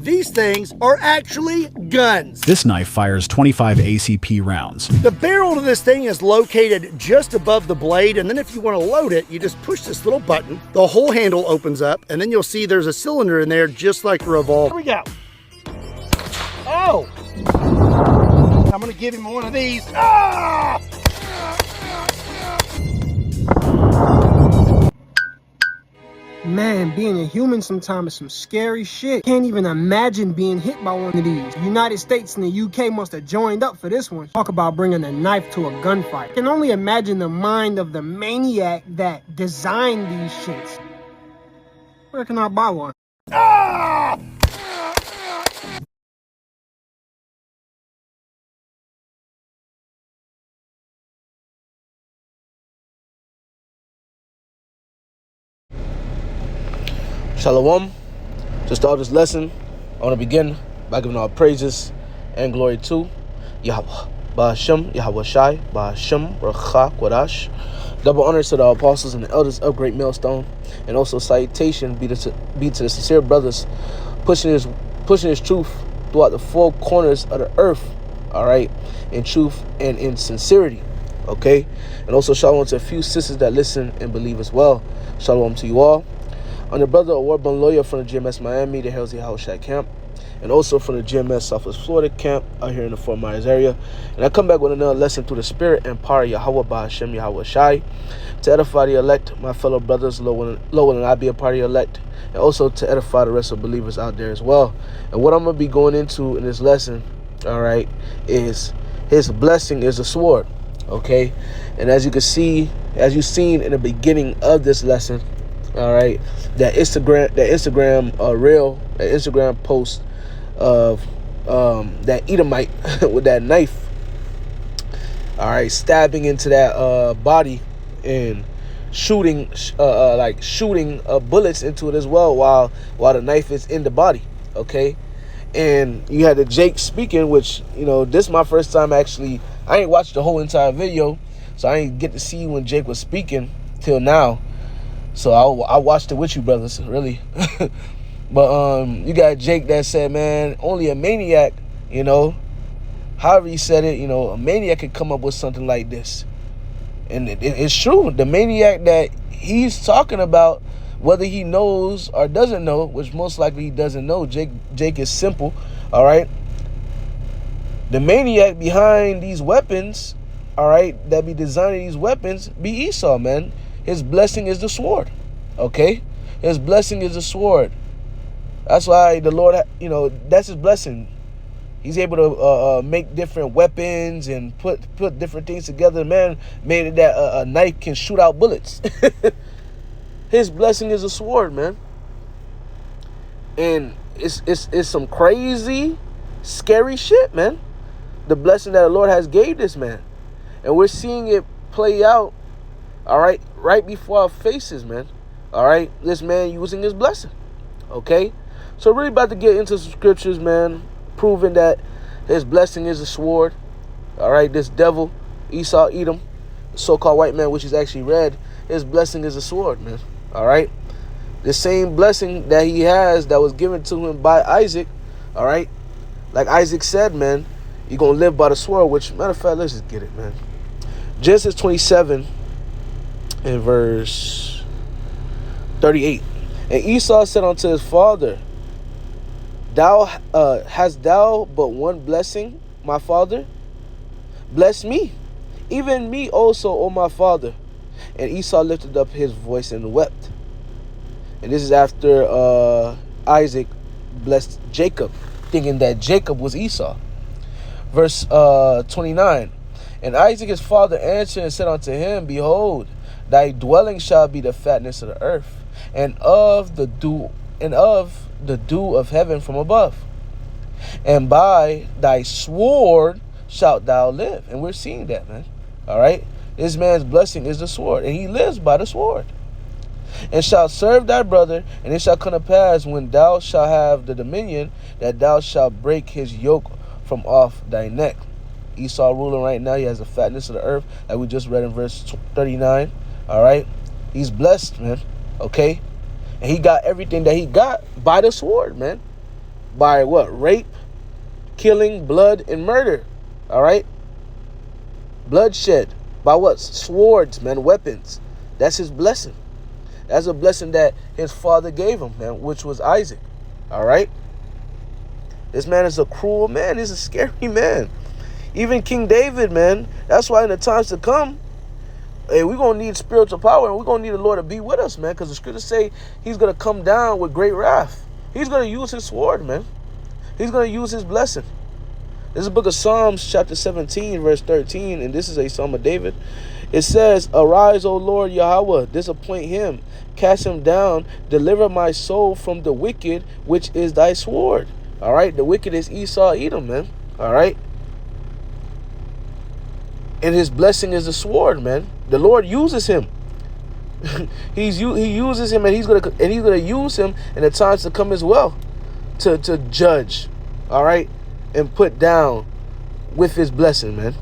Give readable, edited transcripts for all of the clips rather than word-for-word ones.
These things are actually guns. This knife fires 25 ACP rounds. The barrel of this thing is located just above the blade, and then if you want to load it, you just push this little button. The whole handle opens up, and then you'll see there's a cylinder in there just like a revolver. Here we go. Oh! I'm gonna give him one of these. Ah! Man, being a human sometimes is some scary shit. Can't even imagine being hit by one of these. The United States and the UK must have joined up for this one. Talk about bringing a knife to a gunfight. I can only imagine the mind of the maniac that designed these shits. Where can I buy one? Ah! Shalom. To start this lesson, I want to begin by giving all praises and glory to Yahweh, Ba'ashem, Yahweh Shai, Ba'ashem, Racha, Quadash. Double honors to the apostles and the elders of Great Millstone, and also salutation be to the sincere brothers pushing his truth throughout the four corners of the earth, all right, in truth and in sincerity, okay? And also shalom to a few sisters that listen and believe as well. Shalom to you all. I'm the brother award-winning lawyer from the GMS Miami, the Harold Z. Howard Shack camp, and also from the GMS Southwest Florida camp out here in the Fort Myers area. And I come back with another lesson through the spirit and power of Yahweh Ba'ashem Yahweh Shai to edify the elect, my fellow brothers, Lowell and I be a part of the elect, and also to edify the rest of believers out there as well. And what I'm going to be going into in this lesson, all right, is his blessing is a sword, okay? And as you can see, as you've seen in the beginning of this lesson, all right, that Instagram post of that Edomite with that knife, all right, stabbing into that body and shooting bullets into it as well while the knife is in the body, okay? And you had the Jake speaking, which, you know, this is my first time actually. I ain't watched the whole entire video, so I ain't get to see when Jake was speaking till now. So I watched it with you brothers, really. But you got Jake that said, man, only a maniac, you know, however he said it, you know, a maniac could come up with something like this. And it's true. The maniac that he's talking about, whether he knows or doesn't know, which most likely he doesn't know, Jake is simple, all right? The maniac behind these weapons, all right, that be designing these weapons, be Esau, man. His blessing is the sword, okay? His blessing is the sword. That's why the Lord, you know, that's his blessing. He's able to make different weapons and put different things together. Man made it that a knife can shoot out bullets. His blessing is a sword, man. And it's some crazy, scary shit, man. The blessing that the Lord has gave this man. And we're seeing it play out, all right, right before our faces, man. All right, this man using his blessing, okay? So we're really about to get into some scriptures, man, proving that his blessing is a sword, all right? This devil, Esau, Edom, so-called white man, which is actually red, his blessing is a sword, man, all right? The same blessing that he has that was given to him by Isaac, all right? Like Isaac said, man, you're going to live by the sword, which, matter of fact, let's just get it, man. Genesis 27 and verse 38. And Esau said unto his father, hast thou but one blessing, my father? Bless me, even me also, O my father. And Esau lifted up his voice and wept. And this is after Isaac blessed Jacob, thinking that Jacob was Esau. Verse 29. And Isaac his father answered and said unto him, Behold, thy dwelling shall be the fatness of the earth, and of the dew of heaven from above. And by thy sword shalt thou live. And we're seeing that, man. All right? This man's blessing is the sword, and he lives by the sword. And shalt serve thy brother, and it shall come to pass when thou shalt have the dominion, that thou shalt break his yoke from off thy neck. Esau ruling right now. He has the fatness of the earth, like we just read in verse 39. All right? He's blessed, man. Okay? And he got everything that he got by the sword, man. by what? Rape, killing, blood, and murder. All right? Bloodshed. By what? Swords, man, weapons. That's his blessing. That's a blessing that his father gave him, man, which was Isaac. All right? This man is a cruel man. He's a scary man. Even King David, man, that's why in the times to come, hey, we're going to need spiritual power, and we're going to need the Lord to be with us, man, because the scriptures say he's going to come down with great wrath. He's going to use his sword, man. He's going to use his blessing. This is the book of Psalms, chapter 17, verse 13, and this is a Psalm of David. It says, arise, O Lord Yahweh, disappoint him, cast him down, deliver my soul from the wicked, which is thy sword. All right, the wicked is Esau, Edom, man. All right. And his blessing is the sword, man. The Lord uses him. He uses him, and he's gonna use him in the times to come as well, to judge, all right, and put down with his blessing, man.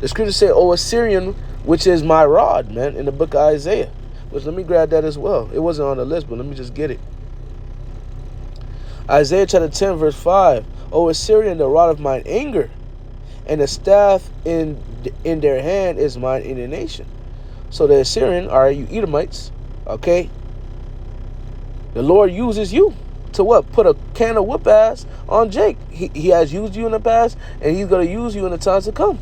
The scriptures say, "O Assyrian, which is my rod," man, in the book of Isaiah. Which, let me grab that as well. It wasn't on the list, but let me just get it. Isaiah chapter 10, verse 5. O Assyrian, the rod of mine anger, and the staff in their hand is mine indignation. So the Assyrian, all right, you Edomites, okay? The Lord uses you to what? Put a can of whoop ass on Jake. He has used you in the past, and he's going to use you in the times to come.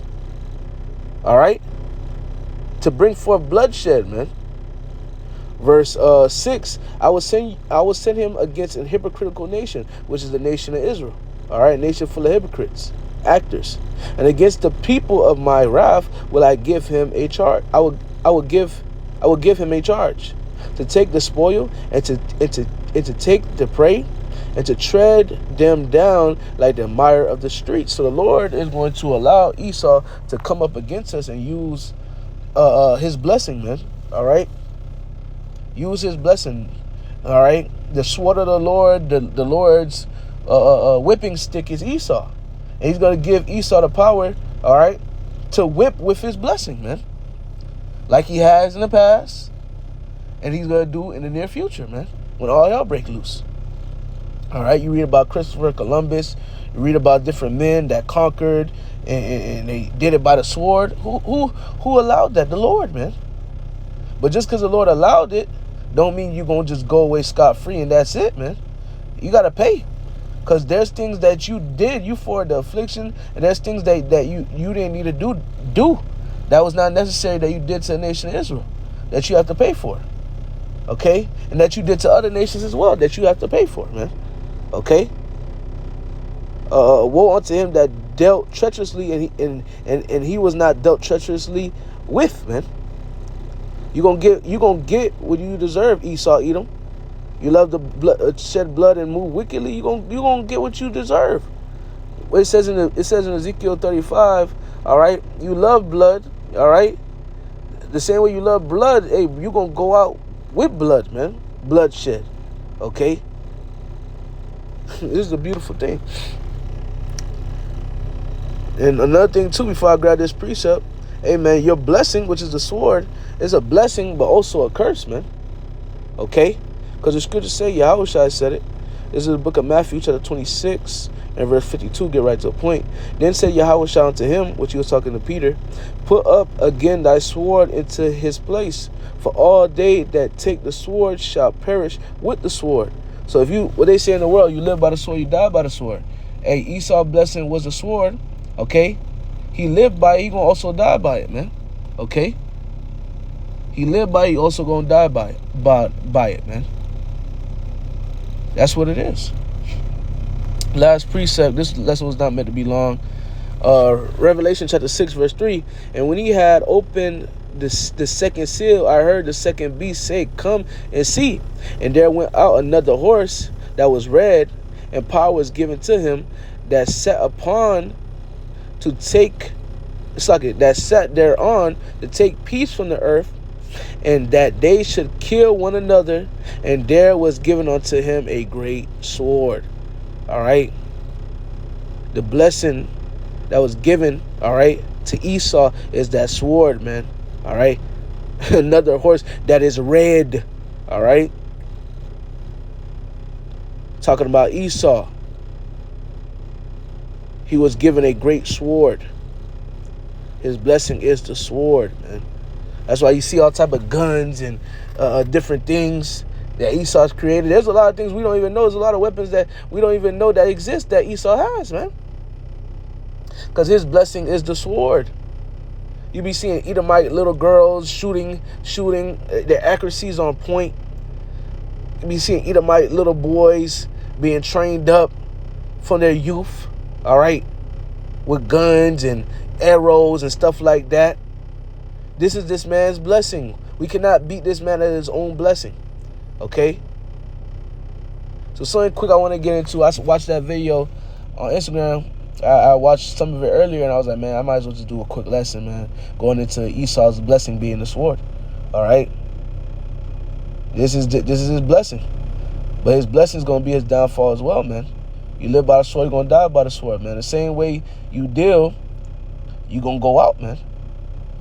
All right? To bring forth bloodshed, man. Verse 6, I will send him against an hypocritical nation, which is the nation of Israel. All right, nation full of hypocrites, actors. And against the people of my wrath will I give him a charge. I will give him a charge to take the spoil and to take the prey and to tread them down like the mire of the streets. So the Lord is going to allow Esau to come up against us and use his blessing, man. All right. Use his blessing, all right? The sword of the Lord, the Lord's whipping stick is Esau. And he's going to give Esau the power, all right, to whip with his blessing, man. Like he has in the past, and he's going to do in the near future, man, when all hell break loose. All right, you read about Christopher Columbus. You read about different men that conquered, and they did it by the sword. Who allowed that? The Lord, man. But just because the Lord allowed it, don't mean you're going to just go away scot-free and that's it, man. You got to pay. Because there's things that you did, you for the affliction, and there's things that you didn't need to do. That was not necessary that you did to the nation of Israel, that you have to pay for. Okay? And that you did to other nations as well, that you have to pay for, man. Okay? Woe unto him that dealt treacherously, and he was not dealt treacherously with, man. You're gonna get what you deserve, Esau, Edom. You love to shed blood and move wickedly. You're gonna get what you deserve. It says in Ezekiel 35, all right, you love blood, all right? The same way you love blood, hey, you're gonna go out with blood, man. Bloodshed. Okay? This is a beautiful thing. And another thing too, before I grab this precept, hey man, your blessing, which is the sword, is a blessing, but also a curse, man. Okay? Because the scriptures say, Yahushua said it. This is the book of Matthew, chapter 26, and verse 52. Get right to the point. Then said Yahushua unto him, which he was talking to Peter, put up again thy sword into his place, for all they that take the sword shall perish with the sword. So if you, what they say in the world, you live by the sword, you die by the sword. Hey, Esau's blessing was the sword, okay? He lived by it, he gonna also die by it, man. Okay? He lived by it, he also gonna die by it, man. That's what it is. Last precept, this lesson was not meant to be long. Revelation chapter 6, verse 3. And when he had opened the second seal, I heard the second beast say, come and see. And there went out another horse that was red, and power was given to him that sat upon to take, that sat thereon to take peace from the earth, and that they should kill one another, and there was given unto him a great sword. All right. The blessing that was given, all right, to Esau is that sword, man. All right. Another horse that is red. All right. Talking about Esau. he was given a great sword. His blessing is the sword, man. That's why you see all type of guns and different things that Esau's created. There's a lot of things we don't even know. There's a lot of weapons that we don't even know that exist that Esau has, man. Because his blessing is the sword. You be seeing Edomite little girls shooting. Their accuracy is on point. You be seeing Edomite little boys being trained up from their youth, all right, with guns and arrows and stuff like that. This is this man's blessing. We cannot beat this man at his own blessing, okay? So something quick I want to get into. I watched that video on Instagram. I watched some of it earlier, and I was like, man, I might as well just do a quick lesson, man, going into Esau's blessing being the sword, all right? This is his blessing. But his blessing is going to be his downfall as well, man. You live by the sword, you're going to die by the sword, man. The same way you deal, you're going to go out, man.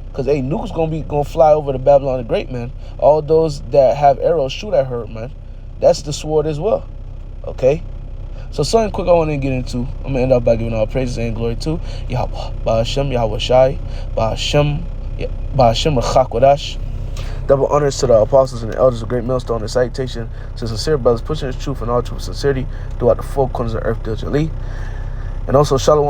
Because a nuke's going to fly over to Babylon the Great, man. All those that have arrows shoot at her, man. That's the sword as well, okay? So something quick I want to get into. I'm going to end up by giving all praises and glory to Yahweh, Ba'ashem, Yahweh Shai, Ba'ashem Rachak Wadash. Double honors to the apostles and the elders of Great Millstone, and salutation to sincere brothers pushing the truth and all truth and sincerity throughout the four corners of the earth diligently. And also shalom